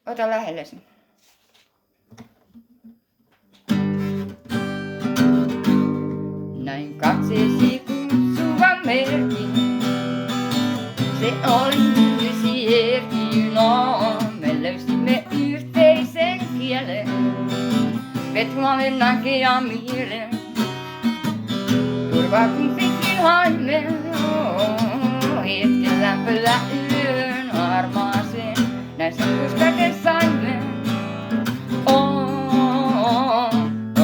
Ota lähellesi. Näin katseesi kutsuvan merkin. Se oli yksi herkino. Me löysimme yhteisen kielen. Vetulalle näkee mielen. Turvaa kumpikin haimme. Hetken lämpöllä yön armaaseen. Näissä kuskate saimme.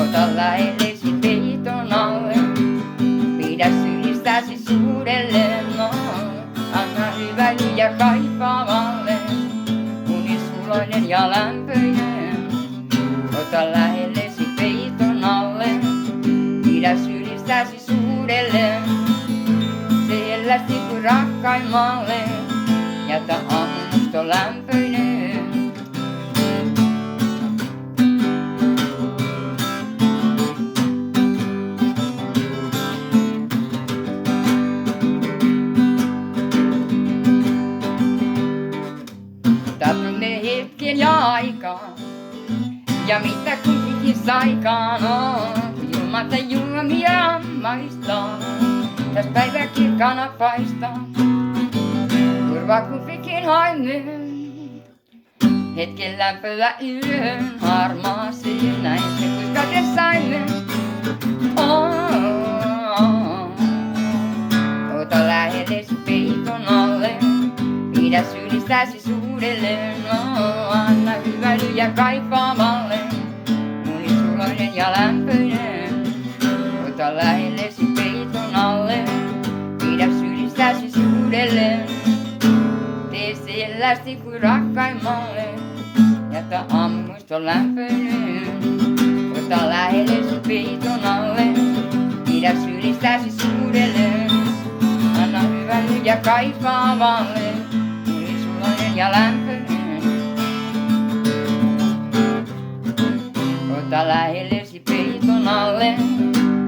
Ota lähellesi peiton alle. Pidä sylistäsi suurelle. Anna hyväilyjä kaipaavalle. Unisuloinen ja lämpöinen. Ota lähellesi peiton alle. Pidä sylistäsi suurelle. Selvästi kuin rakkaimmalle. Jätä aamusto lämpöinen. Tapamme hetken ja aikaa. Ja mitä kumpikin saikaan on. Ilmatta juomia maistaa. Täs päivä kirkkaana paistaa. Turvaa kumpikin haimme. Hetken lämpöllä yön harmaaseen. Näin se kuiskate saimme. Ota lähellesi peiton alle. Pidä sylistäsi suurelle. Anna hyväilyjä kaipaavalle. Unisuloinen ja lämpöinen. Ota lähellesi peiton alle. Pidä sylistäsi suurelle. Tee selvästi kuin rakkaimmalle. Jätä aamusto lämpöinen. Ota lähellesi peiton alle. Pidä sylistäsi suurelle. Anna hyväilyjä kaipaavalle. Unisuloinen ja lämpöinen. Ota lähellesi peiton alle.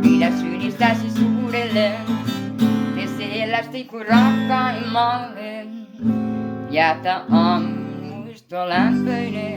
Pidä sylistäsi suurelle. Tee selvästi kuin rakkaimmalle. Jätä aamusto lämpöinen.